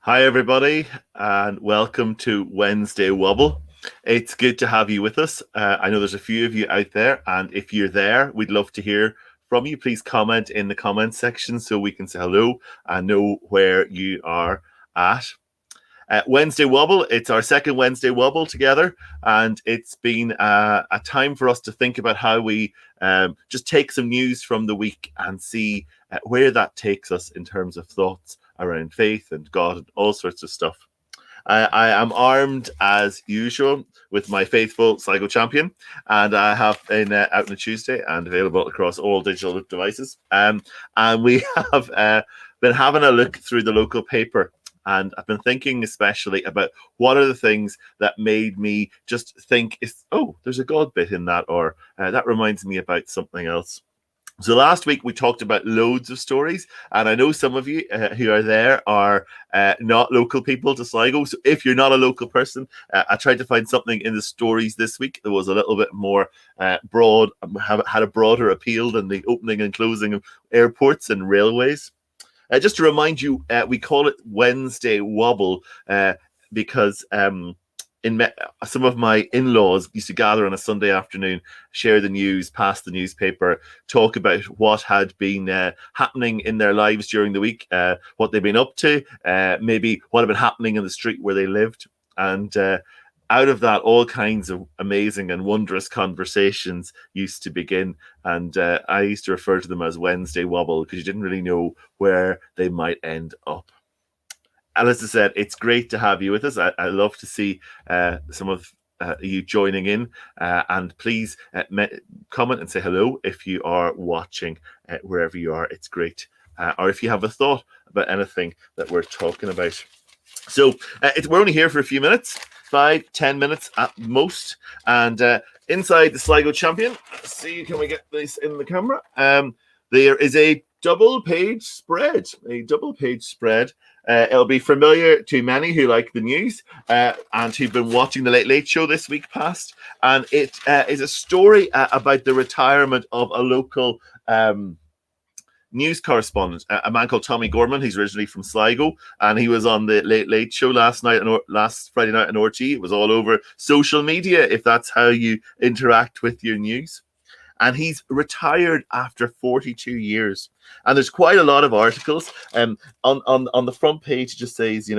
Hi, everybody, and welcome to Wednesday Wobble. It's good to have you with us. I know there's a few of you out there, and if you're there, we'd love to hear from you. Please comment in the comment section so we can say hello and know where you are at. Wednesday Wobble, it's our second Wednesday Wobble together, and it's been a time for us to think about how we just take some news from the week and see where that takes us in terms of thoughts around faith and God and all sorts of stuff. I am armed as usual with my faithful Sligo champion, and I have been out on a Tuesday and available across all digital devices. And we have been having a look through the local paper, and I've been thinking especially about what are the things that made me just think, there's a God bit in that, or that reminds me about something else. So last week we talked about loads of stories, and I know some of you who are there are not local people to Sligo. So if you're not a local person, I tried to find something in the stories this week that was a little bit more broad, had a broader appeal than the opening and closing of airports and railways. Just to remind you, we call it Wednesday Wobble because some of my in-laws used to gather on a Sunday afternoon, share the news, pass the newspaper, talk about what had been happening in their lives during the week, what they've been up to, maybe what had been happening in the street where they lived. And out of that, all kinds of amazing and wondrous conversations used to begin. And I used to refer to them as Wednesday Wobble because you didn't really know where they might end up. And as I said, it's great to have you with us. I love to see some of you joining in. And please comment and say hello if you are watching wherever you are. It's great. Or if you have a thought about anything that we're talking about. So we're only here for a few minutes, 5-10 minutes at most. And inside the Sligo champion, let's see, can we get this in the camera? There is a double page spread. It'll be familiar to many who like the news and who've been watching the Late Late Show this week past. And it is a story about the retirement of a local news correspondent, a man called Tommy Gorman. He's originally from Sligo, and he was on the Late Late Show last Friday night on RTE. It was all over social media, if that's how you interact with your news. And he's retired after 42 years. And there's quite a lot of articles. On the front page, it just says,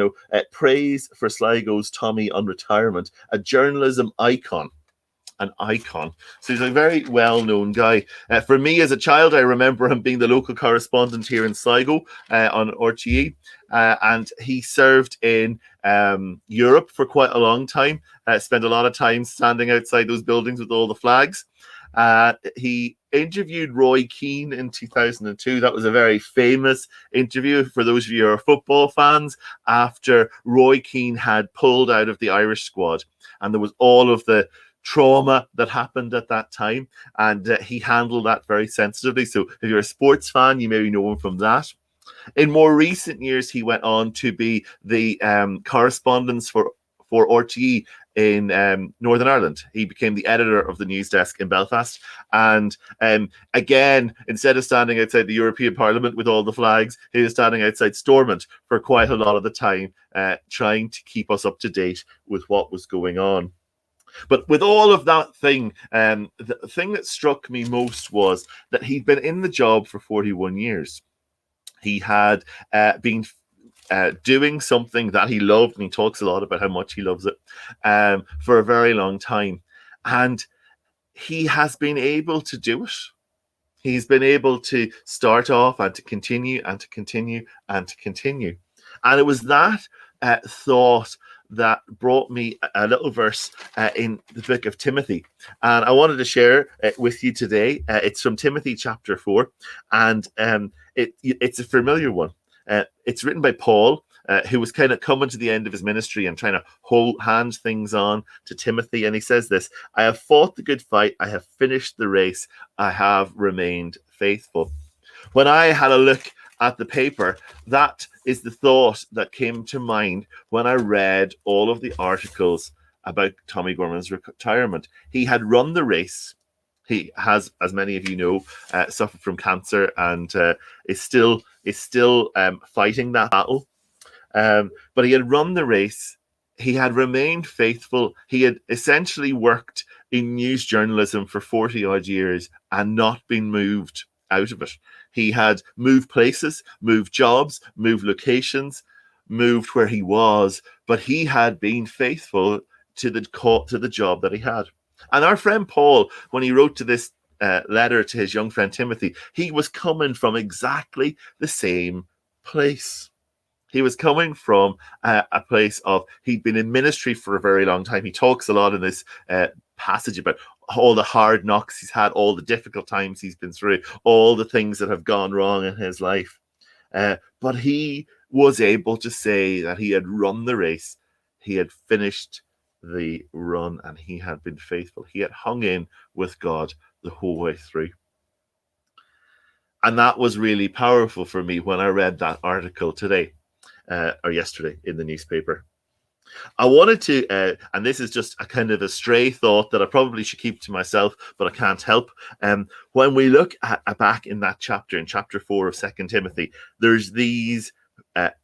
praise for Sligo's Tommy on retirement, a journalism icon. An icon. So he's a very well-known guy. For me as a child, I remember him being the local correspondent here in Sligo on RTE. And he served in Europe for quite a long time. Spent a lot of time standing outside those buildings with all the flags. He interviewed Roy Keane in 2002. That was a very famous interview for those of you who are football fans, after Roy Keane had pulled out of the Irish squad. And there was all of the trauma that happened at that time, and he handled that very sensitively. So if you're a sports fan, you maybe know him from that. In more recent years, he went on to be the correspondent for RTE in Northern Ireland. He became the editor of the news desk in Belfast. And again, instead of standing outside the European Parliament with all the flags, he was standing outside Stormont for quite a lot of the time, trying to keep us up to date with what was going on. But with all of that thing, the thing that struck me most was that he'd been in the job for 41 years. He had been doing something that he loved, and he talks a lot about how much he loves it, for a very long time. And he has been able to do it. He's been able to start off and to continue and to continue and to continue. And it was that thought that brought me a little verse in the book of Timothy. And I wanted to share it with you today. It's from Timothy chapter 4, and it's a familiar one. It's written by Paul, who was kind of coming to the end of his ministry and trying to hand things on to Timothy. And he says this: I have fought the good fight. I have finished the race. I have remained faithful. When I had a look at the paper, that is the thought that came to mind when I read all of the articles about Tommy Gorman's retirement. He had run the race. He has, as many of you know, suffered from cancer and is still fighting that battle. But he had run the race. He had remained faithful. He had essentially worked in news journalism for 40 odd years and not been moved out of it. He had moved places, moved jobs, moved locations, moved where he was, but he had been faithful to the job that he had. And our friend Paul, when he wrote to this letter to his young friend Timothy, he was coming from exactly the same place. He was coming from a place of, he'd been in ministry for a very long time. He talks a lot in this passage about all the hard knocks he's had, all the difficult times he's been through, all the things that have gone wrong in his life. But he was able to say that he had run the race, he had finished the run, and he had been faithful. He had hung in with God the whole way through. And that was really powerful for me when I read that article today. Or yesterday in the newspaper. I wanted to, and this is just a kind of a stray thought that I probably should keep to myself, but I can't help. When we look back in that chapter, in chapter 4 of 2 Timothy, there's these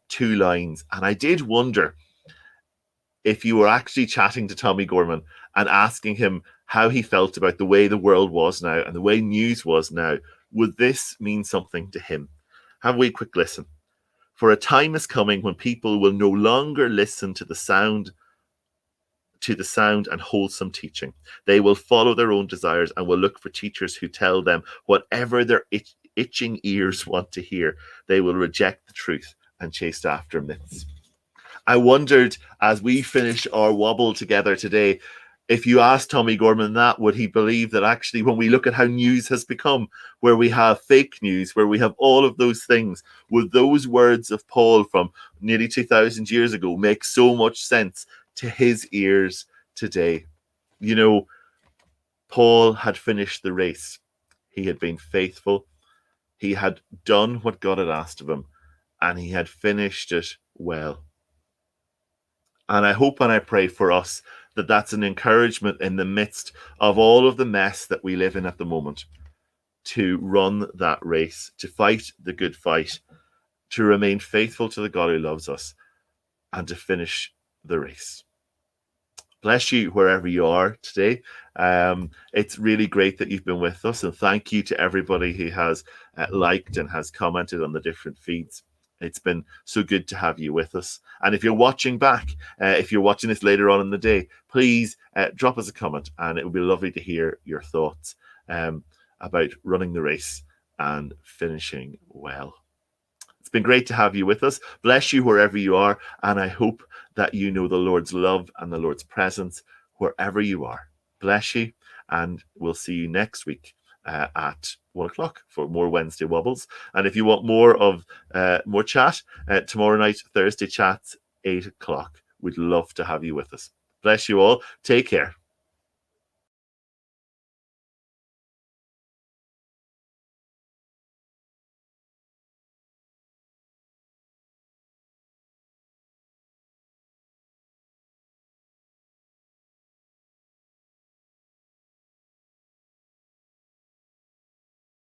2 lines. And I did wonder if you were actually chatting to Tommy Gorman and asking him how he felt about the way the world was now and the way news was now, would this mean something to him? Have a wee quick listen. For a time is coming when people will no longer listen to the sound and wholesome teaching. They will follow their own desires and will look for teachers who tell them whatever their itching ears want to hear. They will reject the truth and chase after myths. I wondered, as we finish our Wobble together today, if you asked Tommy Gorman that, would he believe that actually when we look at how news has become, where we have fake news, where we have all of those things, would those words of Paul from nearly 2,000 years ago make so much sense to his ears today? You know, Paul had finished the race. He had been faithful. He had done what God had asked of him, and he had finished it well. And I hope and I pray for us that that's an encouragement in the midst of all of the mess that we live in at the moment, to run that race, to fight the good fight, to remain faithful to the God who loves us, and to finish the race. Bless you wherever you are today. It's really great that you've been with us, and thank you to everybody who has liked and has commented on the different feeds. It's been so good to have you with us. And if you're watching back, if you're watching this later on in the day, please drop us a comment, and it would be lovely to hear your thoughts about running the race and finishing well. It's been great to have you with us. Bless you wherever you are, and I hope that you know the Lord's love and the Lord's presence wherever you are. Bless you, and we'll see you next week at 1 o'clock for more Wednesday Wobbles. And if you want more of more chat, tomorrow night, Thursday chats, 8 o'clock. We'd love to have you with us. Bless you all. Take care.